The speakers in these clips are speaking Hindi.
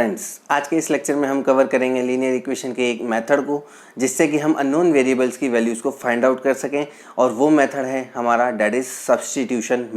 फ्रेंड्स, आज के इस लेक्चर में हम कवर करेंगे लीनियर इक्वेशन के एक मेथड को, जिससे कि हम अननोन वेरिएबल्स की वैल्यूज़ को फाइंड आउट कर सकें। और वो मेथड है हमारा दैट इज़ सब्स्टिट्यूशन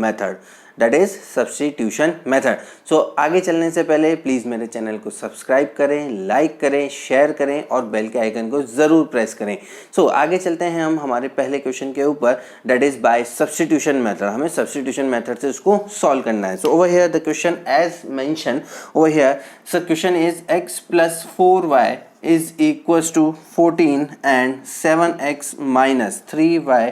मेथड। सो आगे चलने से पहले प्लीज़ मेरे चैनल को सब्सक्राइब करें, लाइक करें, शेयर करें और बेल के आइकन को ज़रूर प्रेस करें। सो आगे चलते हैं हम हमारे पहले क्वेश्चन के ऊपर, that is by substitution method. हमें सब्स्टिट्यूशन मेथड से उसको सॉल्व करना है। So over here the question as mention over here, so question is x plus 4y is equals to 14 and 7x minus 3y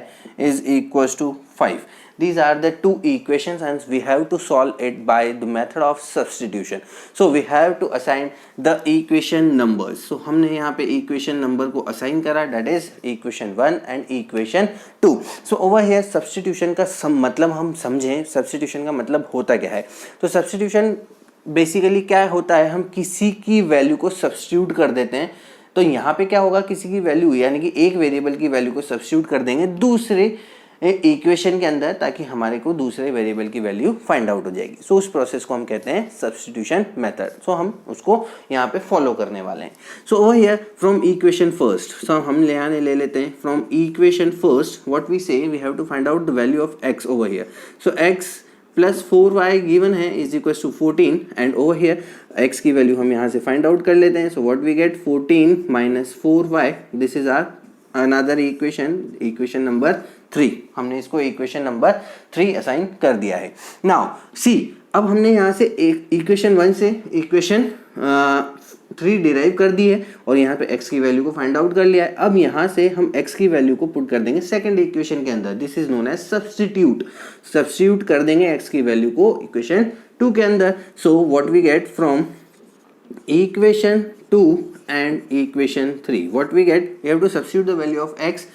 is equals to 5. These are the two equations and we have to solve it by the method of substitution. So we have to assign the equation numbers. So हमने यहाँ पे equation number को assign करा, that is equation 1 and equation 2. So over here substitution का मतलब हम समझें, substitution का मतलब होता क्या है। तो substitution बेसिकली क्या होता है, हम किसी की वैल्यू को सब्स्टिट्यूट कर देते हैं। तो यहाँ पे क्या होगा, किसी की वैल्यू यानी कि एक वेरिएबल की वैल्यू को सब्स्टिट्यूट कर देंगे दूसरे इक्वेशन के अंदर, ताकि हमारे को दूसरे वेरिएबल की वैल्यू फाइंड आउट हो जाएगी। सो उस प्रोसेस को हम कहते हैं सब्स्टिट्यूशन मेथड। सो हम उसको यहाँ पे फॉलो करने वाले हैं। So over here from equation first, so हम ले लेते हैं from equation first, what we say we have to find out the value of x over here. So x plus 4y given है is equal to 14 and over here x की वैल्यू हम यहाँ से फाइंड आउट कर लेते हैं। So what we get 14 minus 4y, this is are another equation number 3। हमने इसको इक्वेशन नंबर 3 असाइन कर दिया है। नाउ सी, अब हमने यहाँ से एक इक्वेशन 1 से इक्वेशन 3 डिराइव कर दी है और यहाँ पे x की वैल्यू को फाइंड आउट कर लिया है। अब यहाँ से हम x की वैल्यू को पुट कर देंगे सेकंड इक्वेशन के अंदर, this is known as substitute कर देंगे x की वैल्यू को इक्वेशन 2 के अंदर। So what we get from equation 2 and equation 3, what we get, we have to substitute the value of x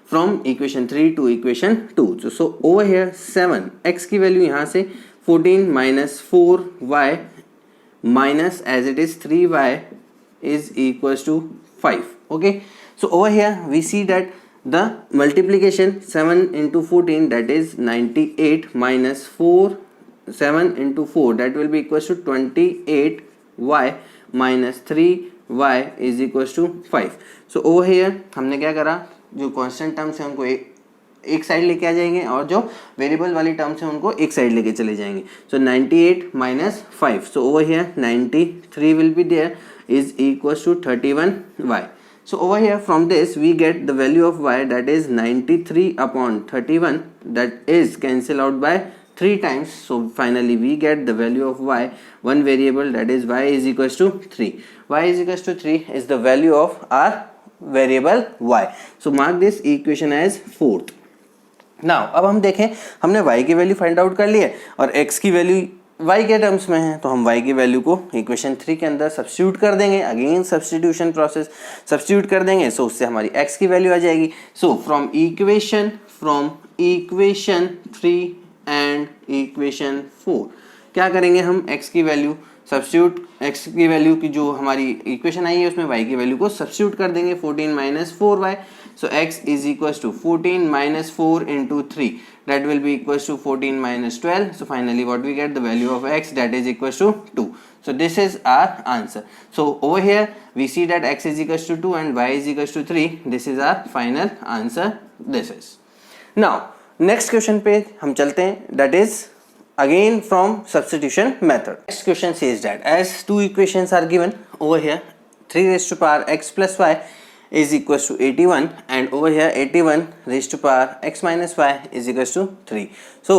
from equation 3 to equation 2. So over here 7, x की वैल्यू यहाँ से 14 minus 4y minus as it is 3y is equals to 5. Okay, so over here we see that the multiplication 7 into 14, that is 98 minus 7 into 4, that will be equals to 28y minus 3y is equals to 5. So over here हमने क्या करा, जो कांस्टेंट टर्म्स है उनको एक साइड लेके आ जाएंगे और जो वेरिएबल वाली टर्म्स है उनको एक साइड लेके चले जाएंगे। So 98 minus 5, so over here 93 will be there is equals to 31y. So over here from this we get the value of y, that is 93 upon 31, that is cancel out by 3 times. So finally we get the value of y, one variable, that is y is equals to 3. Y is equals to 3 is the value of our variable y. So mark this equation as 4th. Now अब हम देखें, हमने y की वैल्यू फाइंड आउट कर ली है और x की वैल्यू y के टर्म्स में है, तो हम y की वैल्यू को इक्वेशन 3 के अंदर सब्स्टिट्यूट कर देंगे। अगेन सब्स्टिट्यूशन प्रोसेस, सब्स्टिट्यूट कर देंगे। सो उससे हमारी x की वैल्यू आ जाएगी। So from equation 3 and equation 4 क्या करेंगे, हम x की वैल्यू सब्स्टिट्यूट, x की वैल्यू की जो हमारी इक्वेशन आई है उसमें y की वैल्यू को सब्स्टिट्यूट कर देंगे, 14 minus 4y। So x is equals to 14 minus 4 into 3, that will be equals to 14 minus 12. So finally what we get, the value of x, that is equals to 2. So this is our answer. So over here we see that x is equals to 2 and y is equals to 3. This is our final answer. This is. Now next question पे हम चलते हैं, that is again from substitution method. Next question says that as two equations are given over here, 3 raised to power x plus y is equals to 81 and over here 81 raised to power x minus y is equals to 3. So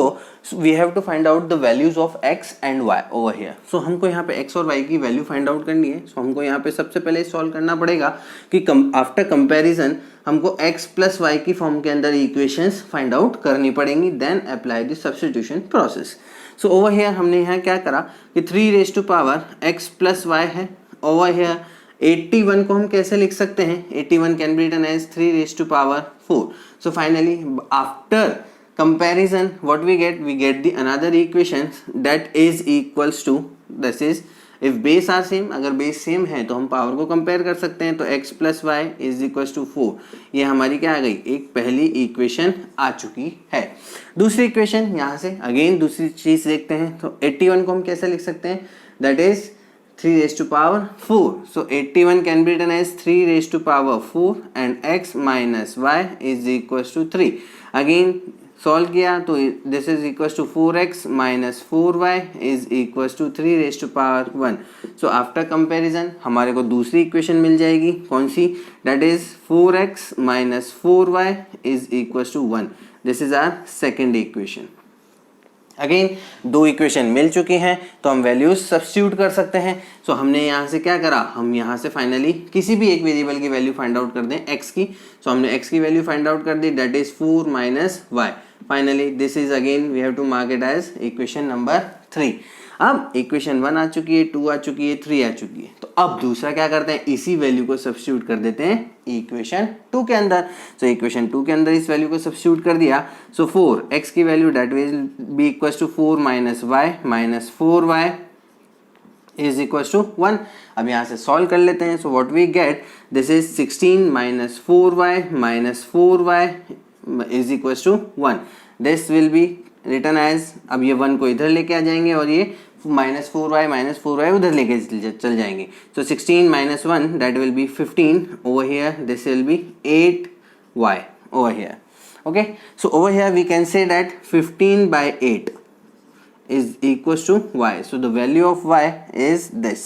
we have to find out the values of x and y over here. So हमको यहाँ पे x और y की वैल्यू फाइंड आउट करनी है। So हमको यहाँ पे सबसे पहले सॉल्व करना पड़ेगा कि आफ्टर कंपैरिजन हमको x प्लस y की फॉर्म के अंदर इक्वेशंस फाइंड आउट करनी पड़ेंगी, then apply the substitution process. So over here हमने यहाँ क्या करा कि 3 raise to power x plus y है। ओवर हियर 81 को हम कैसे लिख सकते हैं, 81 can be written as 3 raise to power 4. So finally after comparison what we get the another equation that is equals to, this is if base are same, अगर base same है तो हम पावर को कंपेयर कर सकते हैं। तो x plus y is equals to 4, ये हमारी क्या आ गई, एक पहली इक्वेशन आ चुकी है। दूसरी इक्वेशन यहाँ से अगेन दूसरी चीज देखते हैं। तो 81 को हम कैसे लिख सकते हैं, that is 3 raised to power 4. So 81 can be written as 3 raised to power 4 and x minus y is equals to 3. Again solve किया तो this is equals to 4x minus 4y is equals to 3 raise to power 1. So after comparison हमारे को दूसरी इक्वेशन मिल जाएगी, कौन सी? That is 4x minus 4y is equals to 1. This is our second equation. Again दो इक्वेशन मिल चुकी हैं तो हम वैल्यूज सब्स्टिट्यूट कर सकते हैं. सो हमने यहाँ से क्या करा, हम यहाँ से फाइनली किसी भी एक वेरिएबल की वैल्यू फाइंड आउट कर दें x की. सो हमने x की वैल्यू फाइंड आउट कर दी, that is 4 minus y. Finally this is again we have to mark it as equation number 3. अब इक्वेशन 1 आ चुकी है, 2 आ चुकी है, 3 आ चुकी है. तो अब दूसरा क्या करते हैं, इसी वैल्यू को सब्स्टिट्यूट कर देते हैं इक्वेशन 2 के अंदर. सो इक्वेशन 2 के अंदर इस वैल्यू को सब्स्टिट्यूट कर दिया. सो 4x की value that will be equals to 4 minus y minus 4y is equals to 1. अब यहाँ से सॉल्व कर लेते हैं. So what we get, this is 16 minus 4y minus 4y is equals to 1. This will be return as, अब ये 1 को इधर लेके आ जाएंगे और ये माइनस 4y उधर लेके चल जाएंगे. So 16 minus 1 that will be 15 over here. This will be 8y over here. Okay, so over here we can say that 15 by 8 is equals to y. So the value of y is this.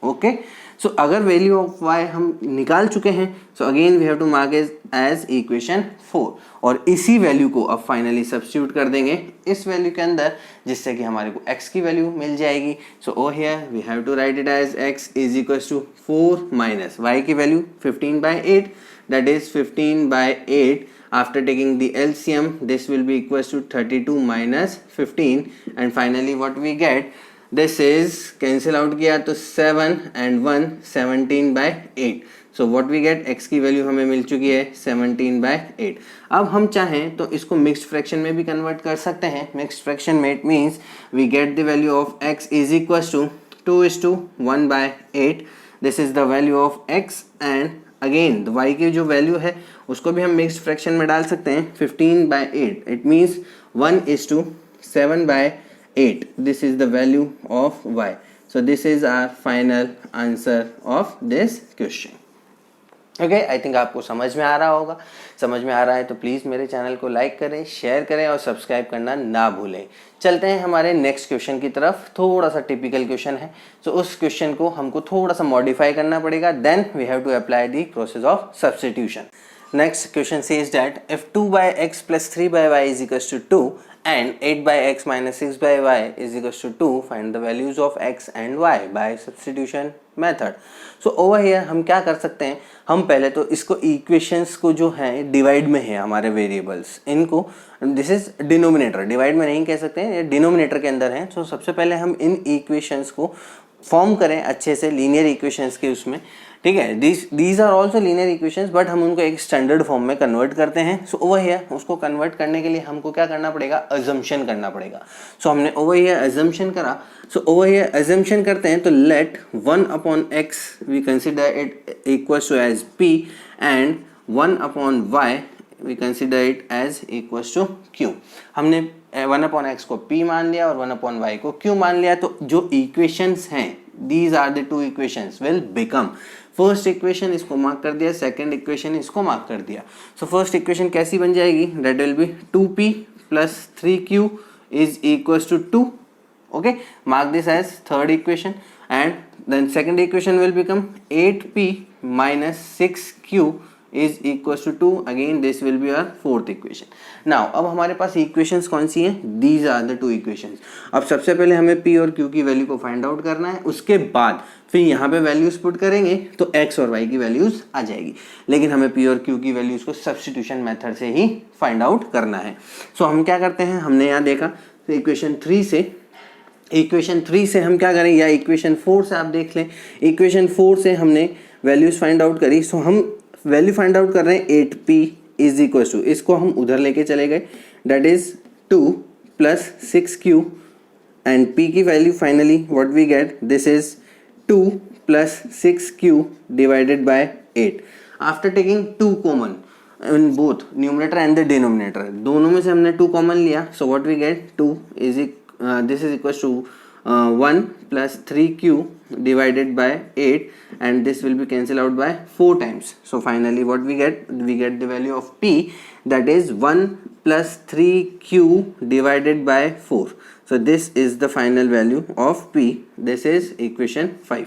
Okay, so अगर value of y हम निकाल चुके हैं, so again we have to mark it as equation 4. और इसी वैल्यू को अब फाइनली सब्स्टिट्यूट कर देंगे इस वैल्यू के अंदर, जिससे कि हमारे को x की वैल्यू मिल जाएगी. So over here we have to write it as x is equals to 4 minus y की value 15 by 8, that is 15 by 8. After taking the LCM, this will be equals to 32 minus 15, and finally what we get, this is cancel out किया तो 7 and 1 17 by 8. So what we get, x की वैल्यू हमें मिल चुकी है 17 by 8. अब हम चाहें तो इसको मिक्स्ड फ्रैक्शन में भी कन्वर्ट कर सकते हैं. मिक्स्ड फ्रैक्शन में it means we get the value of x is equals to 2:1 by 8. This is the value of x and again y की जो वैल्यू है उसको भी हम मिक्स्ड फ्रैक्शन में डाल सकते हैं. 15 by 8 it means 1:7 by 8. This is the value of y. So this is our final answer of this question. Okay, I think आपको समझ में आ रहा होगा. समझ में आ रहा है तो प्लीज़ मेरे चैनल को लाइक करें, शेयर करें और सब्सक्राइब करना ना भूलें. चलते हैं हमारे नेक्स्ट क्वेश्चन की तरफ. थोड़ा सा टिपिकल क्वेश्चन है, सो उस क्वेश्चन को हमको थोड़ा सा मॉडिफाई करना पड़ेगा. Then we have to apply the process of substitution. Next question says that if 2 by x plus 3 by y is equals to 2 and 8 by x minus 6 by y is equals to 2, find the values of x and y by substitution method. So over here हम क्या कर सकते हैं, हम पहले तो इसको इक्वेशंस को जो है डिवाइड में है हमारे वेरिएबल्स, इनको दिस इज डिनोमिनेटर, डिवाइड में नहीं कह सकते हैं, ये डिनोमिनेटर के अंदर है. तो सबसे पहले हम इन इक्वेशंस को फॉर्म करें अच्छे से लीनियर इक्वेशंस के उसमें. ठीक है, these are also linear equations but हम उनको एक स्टैंडर्ड फॉर्म में कन्वर्ट करते हैं. सो ओवर हियर उसको कन्वर्ट करने के लिए हमको क्या करना पड़ेगा, अजम्पशन करना पड़ेगा. सो हमने ओवर हियर अजम्पशन करा. सो ओवर हियर अजम्पशन करते हैं तो let 1/x we consider it equals to as p and 1/y we consider it as equals to q. हमने 1/x को p मान लिया और 1/y को q मान लिया. तो जो इक्वेशंस हैं, these are the two equations will become, first equation इसको मार्क कर दिया, सेकंड इक्वेशन इसको मार्क कर दिया. सो फर्स्ट इक्वेशन कैसी बन जाएगी, that will B 2p plus 3q is equals to 2. okay, mark this as third equation and then second equation will become 8p minus 6q is equals to 2. again this will be our fourth equation. now अब हमारे पास इक्वेशंस कौन सी हैं, these are the two equations. अब सबसे पहले हमें p और q की वैल्यू को फाइंड आउट करना है. उसके बाद फिर यहाँ पे वैल्यूज पुट करेंगे तो x और y की वैल्यूज आ जाएगी. लेकिन हमें p और q की वैल्यूज को सब्स्टिट्यूशन मेथड से ही फाइंड आउट करना है. सो हम क्या करते हैं, हमने यहाँ देखा तो इक्वेशन 3 से हम क्या करें, या इक्वेशन 4 से आप देख लें. इक्वेशन 4 से हमने वैल्यूज फाइंड आउट करी. सो हम वैल्यू फाइंड आउट कर रहे हैं 8p इज इक्वल टू, इसको हम उधर लेके चले गए, that is 2 plus 6q and p की value finally what we get, this is 2 plus 6q divided by 8. After taking 2 common in both numerator and the denominator, दोनों में से हमने 2 कॉमन लिया. So what we get, 2 is this is equal to 1 plus 3q divided by 8 and this will be cancelled out by 4 times. So finally what we get the value of p, that is 1 plus 3q divided by 4. So this is the final value of p. This is equation 5.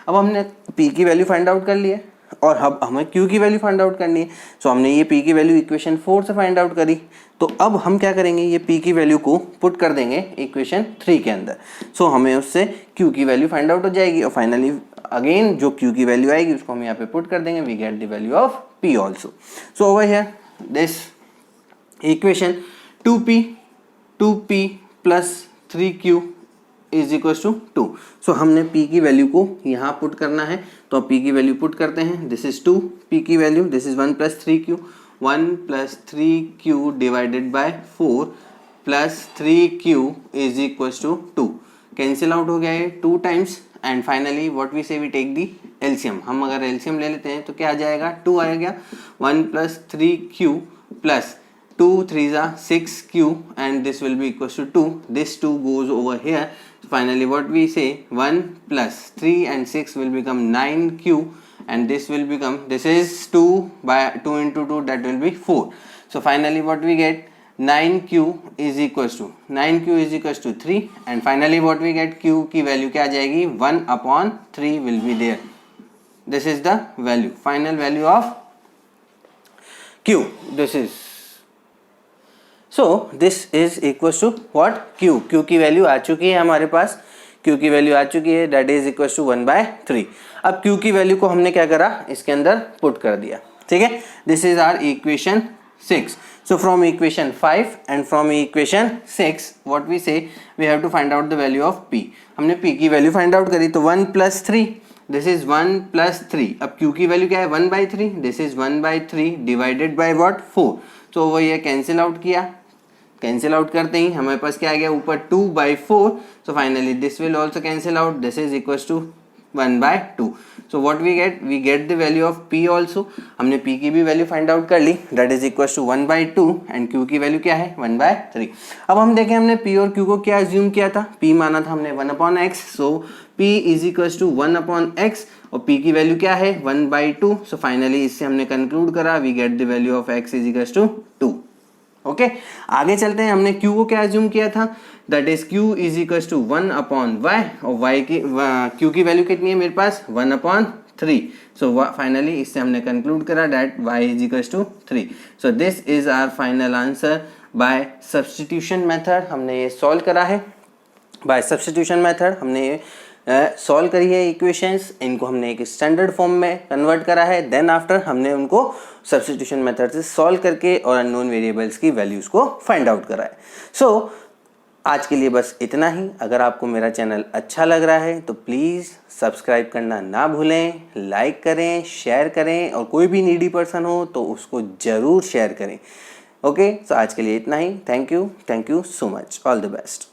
अब हमने p की वैल्यू फाइंड आउट कर ली है और अब हमें q की वैल्यू फाइंड आउट करनी है. सो हमने ये p की वैल्यू इक्वेशन 4 से फाइंड आउट करी. तो अब हम क्या करेंगे, ये p की वैल्यू को पुट कर देंगे इक्वेशन 3 के अंदर. सो हमें उससे q की वैल्यू फाइंड आउट हो जाएगी और फाइनली अगेन जो q की वैल्यू आएगी उसको हम यहाँ पे पुट कर देंगे. We get the value of p also. So over here this equation 2p plus 3q is equal to 2. So हमने p की वैल्यू को यहाँ पुट करना है. तो अब p की वैल्यू पुट करते हैं. दिस इज 2 p की value, this is 1 plus 3q, 1 plus 3q divided by 4 plus 3q is equal to 2. Cancel out हो गया है 2 times and finally what we say we take the LCM. हम अगर एलसीएम ले लेते हैं तो क्या आ जाएगा, 2 आएगा. 1 plus 3q plus 2 3s are 6q and this will be equals to 2. This 2 goes over here. So finally what we say, 1 plus 3 and 6 will become 9q and this will become, this is 2 by 2 into 2, that will be 4. So finally what we get, 9q is equals to 3 and finally what we get, q की वैल्यू क्या आ जाएगी, 1 upon 3 will be there. This is the value, final value of q. This is, so this is equals to what, q. q की वैल्यू आ चुकी है हमारे पास, q की वैल्यू आ चुकी है, that is equals to 1/3. अब q की वैल्यू को हमने क्या करा, इसके अंदर पुट कर दिया. ठीक है, this is our equation 6. So from equation 5 and from equation 6 what we say, we have to find out the value of p. हमने p की वैल्यू फाइंड आउट करी तो 1 plus 3, this is 1 plus 3. अब q की वैल्यू क्या है, 1/3, this is 1/3 divided by what, 4. तो वो ये कैंसिल आउट किया. कैंसिल आउट करते ही हमारे पास क्या आ गया, ऊपर 2/4. So finally this will also cancel out, this is equals to 1/2. So what we get the value of p also. हमने p की भी वैल्यू फाइंड आउट कर ली, that is equals to 1/2 and q की वैल्यू क्या है, 1/3. अब हम देखें हमने p और q को क्या अज्यूम किया था, p माना था हमने 1/x. So p is equals to 1/x और p की वैल्यू क्या है, 1/2. सो फाइनली इससे हमने कंक्लूड करा, we get the value of x is equals to 2. Okay आगे चलते हैं. हमने q को क्या अज्यूम किया था, that is q is equals to 1/y और y की q की वैल्यू कितनी है मेरे पास, 1/3. सो फाइनली इससे हमने कंक्लूड करा that y is equals to 3. So this is our final answer by substitution method. हमने ये सॉल्व करा है बाय सब्स्टिट्यूशन मेथड. हमने ये सॉल्व करी है इक्वेशंस, इनको हमने एक स्टैंडर्ड फॉर्म में कन्वर्ट करा है. देन आफ्टर हमने उनको सब्स्टिट्यूशन मेथड से सॉल्व करके और अननोन वेरिएबल्स की वैल्यूज़ को फाइंड आउट करा है. सो आज के लिए बस इतना ही. अगर आपको मेरा चैनल अच्छा लग रहा है तो प्लीज़ सब्सक्राइब करना ना भूलें, लाइक करें, शेयर करें और कोई भी नीडी पर्सन हो तो उसको ज़रूर शेयर करें. ओके सो आज के लिए इतना ही. Thank you so much. All the best.